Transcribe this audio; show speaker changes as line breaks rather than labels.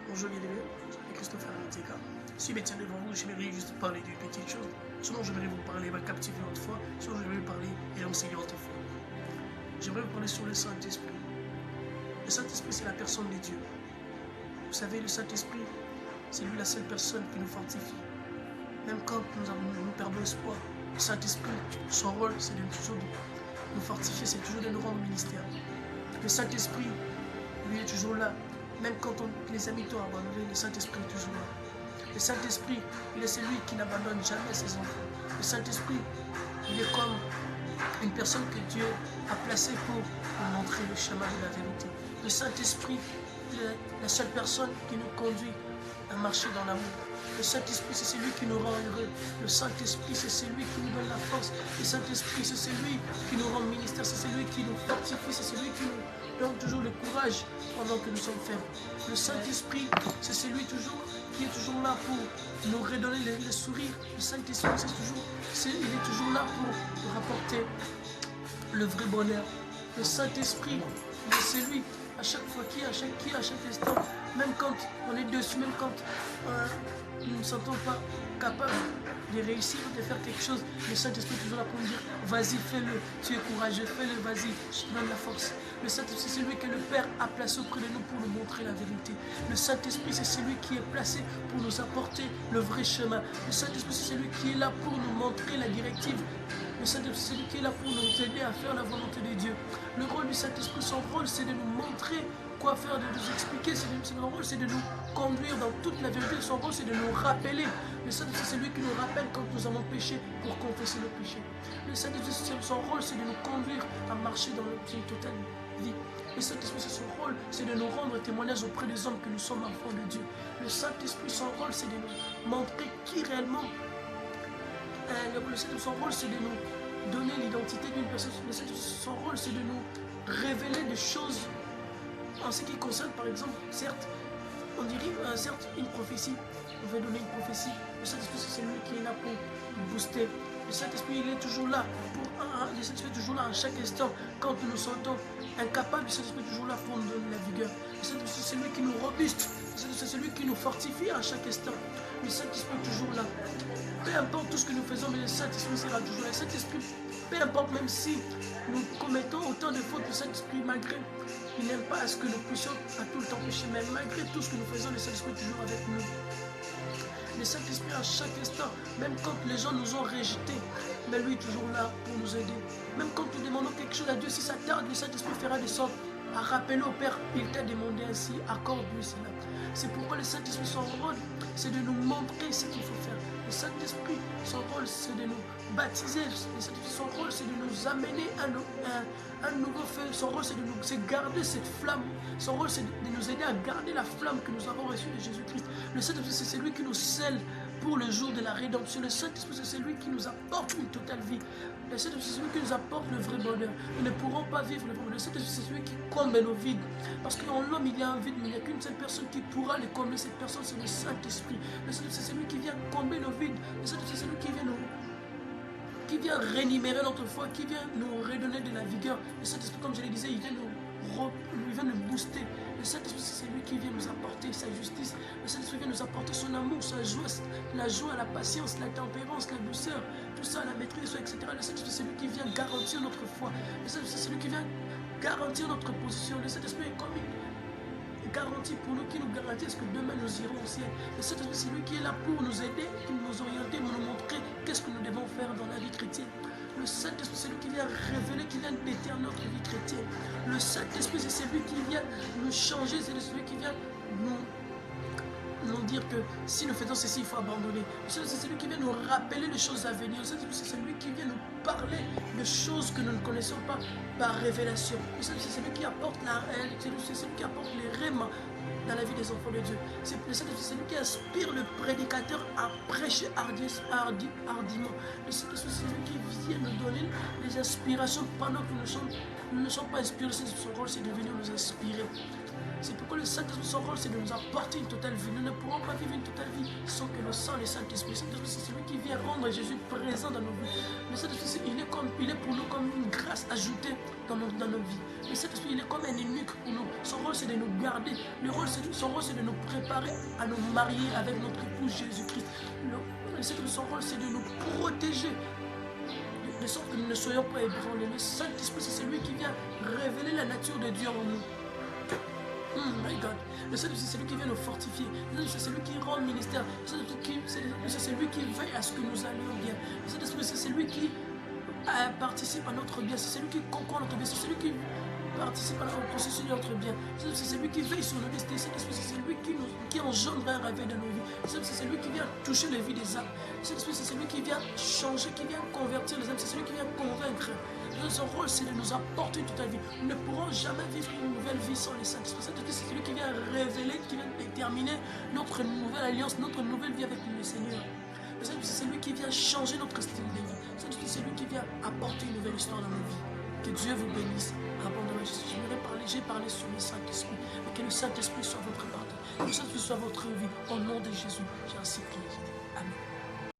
Bonjour bien-aimés, je m'appelle Christopher Anateka. Si je me tiens devant vous, j'aimerais juste parler d'une petite chose. Sinon, j'aimerais vous parler, va captiver notre foi. Sinon, j'aimerais vous parler et enseigner votre foi. J'aimerais vous parler sur le Saint-Esprit. Le Saint-Esprit, c'est la personne de Dieu. Vous savez, le Saint-Esprit, c'est lui la seule personne qui nous fortifie. Même quand nous perdons espoir, le Saint-Esprit, son rôle, c'est de toujours nous fortifier, c'est toujours de nous rendre ministère. Le Saint-Esprit, lui, est toujours là. Même quand les amis t'ont abandonné, le Saint-Esprit est toujours là. Le Saint-Esprit, il est celui qui n'abandonne jamais ses enfants. Le Saint-Esprit, il est comme une personne que Dieu a placée pour nous montrer le chemin de la vérité. Le Saint-Esprit, il est la seule personne qui nous conduit à marcher dans l'amour. Le Saint-Esprit, c'est celui qui nous rend heureux. Le Saint-Esprit, c'est celui qui nous donne la force. Le Saint-Esprit, c'est celui qui nous rend ministère. C'est celui qui nous fortifie. C'est celui qui nous donne toujours le courage pendant que nous sommes faibles. Le Saint-Esprit, c'est celui toujours qui est toujours là pour nous redonner le sourire. Le Saint-Esprit, il est toujours là pour nous rapporter le vrai bonheur. Le Saint-Esprit, c'est celui à chaque fois à chaque instant, même quand on est dessus, même quand nous ne nous sentons pas capables de réussir, de faire quelque chose, le Saint-Esprit est toujours là pour nous dire, vas-y, fais-le, tu es courageux, fais-le, vas-y, je te donne la force. Le Saint-Esprit, c'est celui que le Père a placé auprès de nous pour nous montrer la vérité. Le Saint-Esprit, c'est celui qui est placé pour nous apporter le vrai chemin. Le Saint-Esprit, c'est celui qui est là pour nous montrer la directive. Le Saint-Esprit, c'est celui qui est là pour nous aider à faire la volonté de Dieu. Le rôle du Saint-Esprit, son rôle, c'est de nous montrer quoi faire, de nous expliquer. Son rôle, c'est de nous conduire dans toute la vérité. Son rôle, c'est de nous rappeler. Le Saint-Esprit, c'est celui qui nous rappelle quand nous avons péché pour confesser le péché. Le Saint-Esprit, son rôle, c'est de nous conduire à marcher dans une totale vie. Le Saint-Esprit, son rôle, c'est de nous rendre témoignage auprès des hommes que nous sommes enfants de Dieu. Le Saint-Esprit, son rôle, c'est de nous montrer qui réellement. Son rôle, c'est de nous donner l'identité d'une personne. Son rôle, c'est de nous révéler des choses en ce qui concerne, par exemple, certes, on dirait certes une prophétie. On va donner une prophétie. Le Saint-Esprit, c'est celui qui est là pour booster. Le Saint-Esprit, il est toujours là. Le Saint-Esprit est toujours là à chaque instant. Quand nous nous sentons incapables, le Saint-Esprit est toujours là pour nous donner la vigueur. Le Saint-Esprit, c'est celui qui nous robuste. C'est celui qui nous fortifie à chaque instant. Le Saint-Esprit est toujours là. Peu importe tout ce que nous faisons, mais le Saint-Esprit sera toujours là. Le Saint-Esprit, peu importe même si nous commettons autant de fautes, le Saint-Esprit, malgré, il n'aime pas à ce que nous puissions à tout le temps pécher, mais malgré tout ce que nous faisons, le Saint-Esprit est toujours avec nous. Le Saint-Esprit à chaque instant, même quand les gens nous ont rejetés, mais lui est toujours là pour nous aider. Même quand nous demandons quelque chose à Dieu, si ça tarde, le Saint-Esprit fera de sorte à rappeler au Père, il t'a demandé ainsi, accorde-lui cela. C'est pourquoi le Saint-Esprit, son rôle, c'est de nous montrer ce qu'il faut faire. Le Saint-Esprit, son rôle, c'est de nous baptiser. Le Saint-Esprit, son rôle, c'est de nous amener à un nouveau feu. Son rôle, c'est de garder cette flamme. Son rôle, c'est de nous aider à garder la flamme que nous avons reçue de Jésus-Christ. Le Saint-Esprit, c'est celui qui nous scelle pour le jour de la rédemption. Le Saint-Esprit, c'est celui qui nous apporte une totale vie. Le Saint-Esprit, c'est celui qui nous apporte le vrai bonheur. Nous ne pourrons pas vivre le bonheur. Le Saint-Esprit, c'est celui qui comble nos vides. Parce qu'en l'homme, il y a un vide, mais il n'y a qu'une seule personne qui pourra le combler. Cette personne, c'est le Saint-Esprit. Le Saint-Esprit, c'est celui qui vient combler nos vides. Le Saint-Esprit, c'est celui qui vient rénimérer notre foi, qui vient nous redonner de la vigueur. Le Saint-Esprit, comme je le disais, il vient nous booster. Le Saint-Esprit, c'est celui qui vient nous apporter sa justice. Le Saint-Esprit vient nous apporter son amour, sa joie, la joie, la patience, la tempérance, la douceur, tout ça, la maîtrise, etc. Le Saint-Esprit, c'est celui qui vient garantir notre foi. Le Saint-Esprit, c'est celui qui vient garantir notre position. Le Saint-Esprit est comme une garantie pour nous, qui nous garantit que demain nous irons au ciel. Le Saint-Esprit, c'est lui qui est là pour nous aider, pour nous orienter, pour nous montrer qu'est-ce que nous devons faire dans la vie chrétienne. Le Saint-Esprit, c'est lui qui vient révéler, qui vient déterminer notre vie chrétienne. Le Saint-Esprit, c'est celui qui vient nous changer, c'est celui qui vient nous dire que si nous faisons ceci, il faut abandonner. Le Saint-Esprit, c'est celui qui vient nous rappeler les choses à venir. Le Saint-Esprit, c'est celui qui vient nous parler de choses que nous ne connaissons pas par révélation. Le Saint-Esprit, c'est celui qui apporte la réalité, c'est celui qui apporte les rêmes dans la vie des enfants de Dieu. Le Saint-Esprit, c'est celui qui inspire le prédicateur à prêcher hardiment. Le Saint-Esprit, c'est celui qui vient nous donner les inspirations pendant que nous ne sommes pas inspirés. Son rôle, c'est de venir nous inspirer. C'est pourquoi le Saint-Esprit, son rôle, c'est de nous apporter une totale vie. Nous ne pourrons pas vivre une totale vie sans que le sang, le Saint-Esprit. Le Saint-Esprit, c'est celui qui vient rendre Jésus présent dans nos vies. Le Saint-Esprit, il est pour nous comme une grâce ajoutée dans nos vies. Le Saint-Esprit, il est comme un eunuque pour nous. Son rôle, c'est de nous garder. Son rôle, c'est de nous préparer à nous marier avec notre époux Jésus-Christ. Le Saint-Esprit, son rôle, c'est de nous protéger, de sorte que nous ne soyons pas ébranlés. Le Saint-Esprit, c'est celui qui vient révéler la nature de Dieu en nous. My God. Le Saint-Esprit, c'est celui qui vient nous fortifier. C'est celui qui rend le ministère. C'est celui qui veille à ce que nous allions bien. Le Saint-Esprit, c'est celui qui participe à notre bien. C'est celui qui concourt à notre bien. C'est celui qui participe au processus de notre bien. C'est celui qui veille sur nos destinées. C'est celui qui engendre un réveil dans nos vies. C'est celui qui vient toucher les vies des âmes. C'est celui qui vient changer, qui vient convertir les âmes. C'est celui qui vient convaincre. Son rôle, c'est de nous apporter toute la vie. Nous ne pourrons jamais vivre une nouvelle vie sans le Saint-Esprit. C'est celui qui vient révéler, qui vient déterminer notre nouvelle alliance, notre nouvelle vie avec le Seigneur. Le Saint-Esprit, c'est celui qui vient changer notre style de vie. Le Saint-Esprit, c'est lui qui vient apporter une nouvelle histoire dans nos vies. Que Dieu vous bénisse abondamment. J'ai parlé sur le Saint-Esprit. Et que le Saint-Esprit soit votre partenaire. Que le Saint-Esprit soit votre vie. Au nom de Jésus, j'ai ainsi prié.